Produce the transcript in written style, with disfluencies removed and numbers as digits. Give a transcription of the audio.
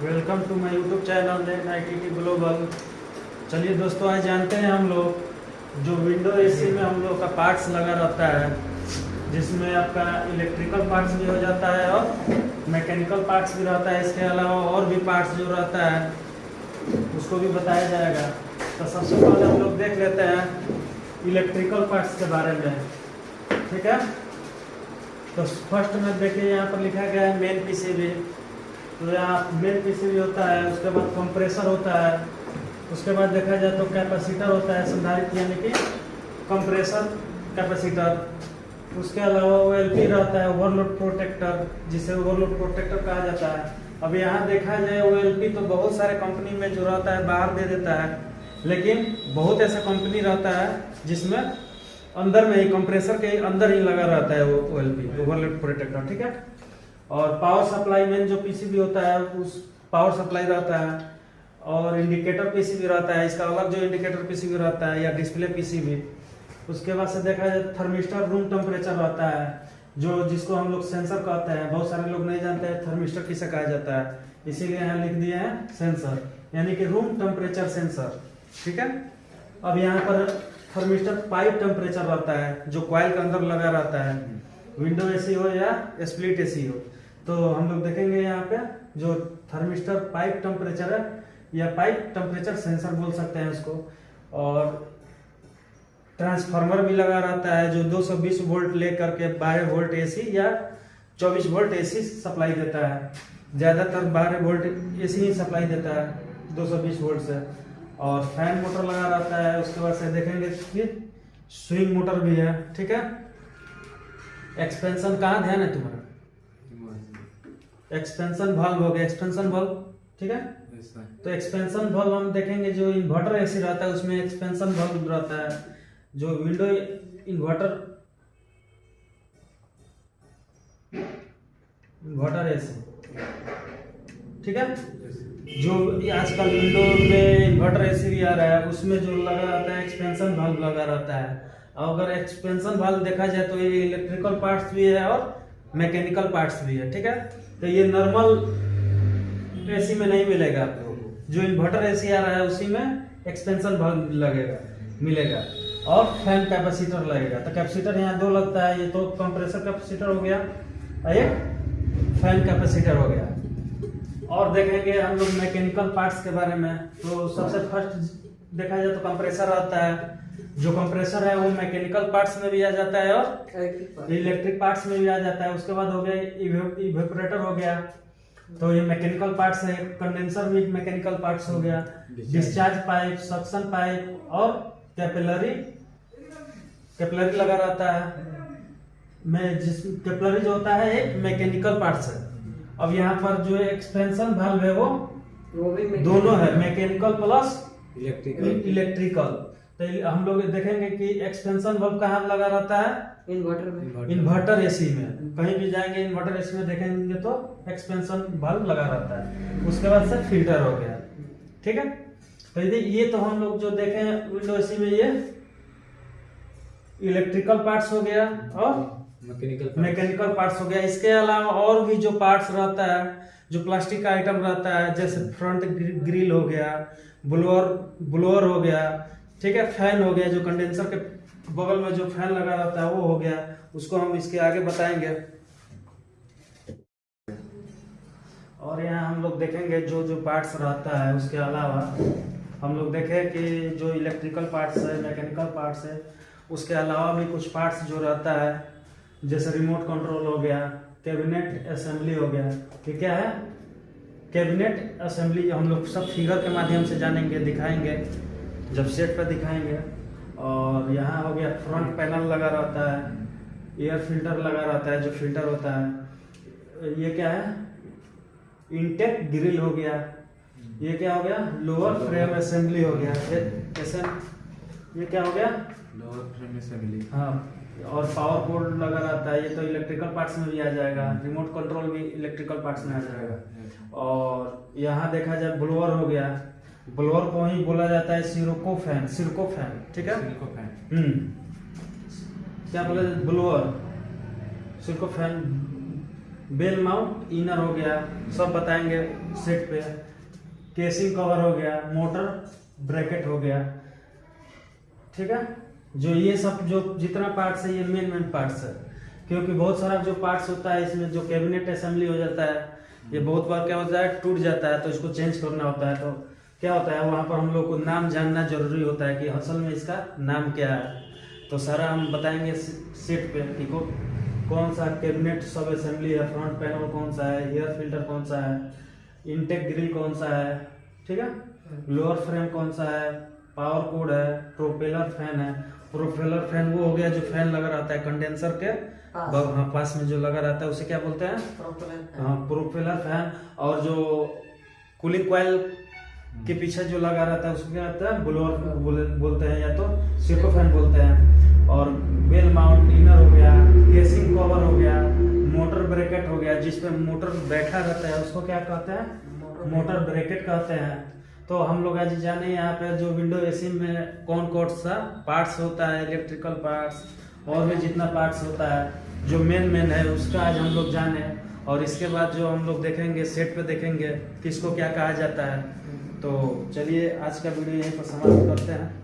Welcome to my YouTube channel net ITT global. चलिए दोस्तों, आज जानते हैं हम लोग जो विंडो एसी में हम लोग का पार्ट्स लगा रहता है, जिसमें आपका इलेक्ट्रिकल पार्ट्स भी हो जाता है और मैकेनिकल पार्ट्स भी रहता है। इसके अलावा और भी पार्ट्स जो रहता है उसको भी बताया जाएगा। तो सबसे पहले हम लोग देख लेते हैं इलेक्ट्रिकल पार्ट्स के बारे में, ठीक है। तो फर्स्ट में देखिए यहाँ पर लिखा गया है मेन पीसीबी। तो यहाँ मेन पीसीबी होता है, उसके बाद कंप्रेसर होता है, उसके बाद देखा जाए तो कैपेसिटर होता है संधारित्र, यानी कि कंप्रेसर कैपेसिटर। उसके अलावा OLP रहता है, ओवरलोड प्रोटेक्टर, जिसे ओवरलोड प्रोटेक्टर कहा जाता है। अब यहाँ देखा जाए OLP तो बहुत सारे कंपनी में जो रहता है बाहर दे देता है, लेकिन बहुत ऐसा कंपनी रहता है जिसमें अंदर में ही कंप्रेसर के अंदर ही लगा रहता है वो OLP, ओवरलोड प्रोटेक्टर, ठीक है। और पावर सप्लाई में जो पीसीबी होता है उस पावर सप्लाई रहता है, और इंडिकेटर पीसीबी रहता है, इसका अलग जो इंडिकेटर पीसीबी रहता है या डिस्प्ले पीसीबी। उसके बाद से देखा जाए थर्मिस्टर रूम टेम्परेचर रहता है, जो जिसको हम लोग सेंसर कहते हैं। बहुत सारे लोग नहीं जानते हैं थर्मिस्टर किसे कहा जाता है, इसीलिए यहाँ लिख दिए हैं सेंसर, यानी कि रूम टेम्परेचर सेंसर, ठीक है। अब यहाँ पर थर्मिस्टर पाइप टेम्परेचर रहता है, जो कॉइल के अंदर लगा रहता है, विंडो एसी हो या स्प्लिट एसी हो। तो हम लोग देखेंगे यहाँ पे जो थर्मिस्टर पाइप टेम्परेचर है या पाइप टेम्परेचर सेंसर बोल सकते हैं उसको। और ट्रांसफार्मर भी लगा रहता है जो 220 वोल्ट लेकर के 12 वोल्ट एसी या 24 वोल्ट एसी सप्लाई देता है। ज़्यादातर 12 वोल्ट एसी ही सप्लाई देता है 220 वोल्ट से। और फैन मोटर लगा रहता है। उसके बाद से देखेंगे कि स्विंग मोटर भी है, ठीक है। एक्सपेंशन कहाँ ध्यान है तुम्हारा? एक्सपेंशन वाल्व हो गया, एक्सपेंशन वाल्व, ठीक है। तो एक्सपेंशन वाल्व हम देखेंगे जो इन्वर्टर एसी रहता है उसमें एक्सपेंशन वाल्व रहता है। जो विंडो इन्वर्टर एसी, ठीक है। जो आजकल विंडो में इन्वर्टर एसी भी आ रहा है उसमें जो लगा रहता है एक्सपेंशन वाल्व लगा रहता है। अगर एक्सपेंशन वाल्व देखा जाए तो ये इलेक्ट्रिकल पार्ट्स भी है और मैकेनिकल पार्ट्स भी है, ठीक है। तो ये नॉर्मल एसी में नहीं मिलेगा आप लोगों को, जो इन्वर्टर एसी आ रहा है उसी में एक्सपेंशन वाल्व लगेगा मिलेगा और फैन कैपेसिटर लगेगा। तो कैपेसिटर यहाँ दो लगता है, ये तो कंप्रेसर कैपेसिटर हो गया और एक फैन कैपेसिटर हो गया। और देखेंगे हम लोग मैकेनिकल पार्ट्स के बारे में। तो सबसे फर्स्ट देखा जाए तो कंप्रेसर आता है। जो कंप्रेसर है वो मैकेनिकल पार्ट्स में भी आ जाता है और इलेक्ट्रिक पार्ट्स में भी आ जाता है। उसके बाद हो गया इवेपोरेटर हो गया, तो ये मैकेनिकल पार्ट्स है। कंडेंसर भी मैकेनिकल पार्ट्स हो गया। डिस्चार्ज पाइप, सक्शन पाइप और कैपिलरी लगा रहता है। कैपिलरी जो होता है एक मैकेनिकल पार्ट्स है। अब यहाँ पर जो एक्सपेंशन वाल्व है वो भी दोनों है, मैकेनिकल प्लस इलेक्ट्रिकल। तो हम लोग देखेंगे कि एक्सपेंशन वाल्व कहाँ लगा रहता है? इन्वर्टर एसी में। कहीं भी जाएंगे इन्वर्टर एसी में देखेंगे तो एक्सपेंशन वाल्व लगा रहता है। उसके बाद से फिल्टर हो गया, ठीक है। तो ये तो हम लोग जो देखे विंडो एसी में ये इलेक्ट्रिकल पार्ट्स हो गया और मैकेनिकल पार्ट्स हो गया। इसके अलावा और भी जो पार्ट्स रहता है, जो प्लास्टिक का आइटम रहता है, जैसे फ्रंट ग्रिल हो गया, ब्लोअर हो गया, ठीक है, फैन हो गया, जो कंडेंसर के बगल में जो फैन लगा रहता है वो हो गया। उसको हम इसके आगे बताएंगे। और यहाँ हम लोग देखेंगे जो जो पार्ट्स रहता है। उसके अलावा हम लोग देखें कि जो इलेक्ट्रिकल पार्ट्स है, मैकेनिकल पार्ट्स है, उसके अलावा भी कुछ पार्ट्स जो रहता है, जैसे रिमोट कंट्रोल हो गया, कैबिनेट असेंबली हो गया। ये क्या है? Cabinet assembly. हम लोग सब फिगर के माध्यम से जानेंगे, दिखाएंगे जब सेट पर दिखाएंगे। और यहाँ हो गया फ्रंट पैनल लगा रहता है, एयर फिल्टर लगा रहता है, जो फिल्टर होता है। ये क्या है? इनटेक ग्रिल हो गया। ये क्या हो गया? लोअर फ्रेम असेंबली हो गया। ये क्या हो गया? Lower frame assembly. हाँ, और पावर बोर्ड लगा रहता है। ये तो इलेक्ट्रिकल पार्ट्स में भी आ जाएगा। रिमोट कंट्रोल भी इलेक्ट्रिकल पार्ट्स में आ जाएगा। और यहाँ देखा जाए ब्लोअर हो गया। ब्लोअर को ही बोला जाता है सिरको फैन, ठीक है। क्या बोला? ब्लोअर, सिरको फैन बेल माउंट इनर हो गया, सब बताएंगे सेट पे। केसिंग कवर हो गया, मोटर ब्रैकेट हो गया, ठीक है। जो ये सब जो जितना पार्ट्स है ये मेन पार्ट्स है, क्योंकि बहुत सारा जो पार्ट्स होता है इसमें जो कैबिनेट असेंबली हो जाता है, ये बहुत बार क्या होता है टूट जाता है, तो इसको चेंज करना होता है। तो क्या होता है वहाँ पर हम लोग को नाम जानना जरूरी होता है कि असल में इसका नाम क्या है। तो सारा हम बताएंगे सेट पे कि कौन सा कैबिनेट सब असेंबली है, फ्रंट पैनल कौन सा है, एयर फिल्टर कौन सा है, इनटेक ग्रिल कौन सा है, ठीक है, लोअर फ्रेम कौन सा है, पावर कोड है, प्रोपेलर फैन है। प्रोपेलर फैन वो हो गया जो फैन लगा रहता है कंडेंसर के पास में जो लगा रहता है उसे क्या बोलते हैं, प्रोपेलर फैन। और जो कूलिंग कॉइल के पीछे जो लगा रहता है उसको क्या कहते हैं, ब्लोअर बोलते हैं या तो सिर्को फैन बोलते हैं। और बेल माउंट इनर हो गया, केसिंग कवर हो गया, मोटर ब्रैकेट हो गया, जिसपे मोटर बैठा रहता है उसको क्या कहते हैं, मोटर ब्रैकेट कहते हैं। तो हम लोग आज जाने यहाँ पे जो विंडो एसी में कौन सा पार्ट्स होता है, इलेक्ट्रिकल पार्ट्स और भी जितना पार्ट्स होता है जो मेन है उसका आज हम लोग जाने। और इसके बाद जो हम लोग देखेंगे सेट पे देखेंगे किसको क्या कहा जाता है। तो चलिए आज का वीडियो यहीं पर समाप्त करते हैं।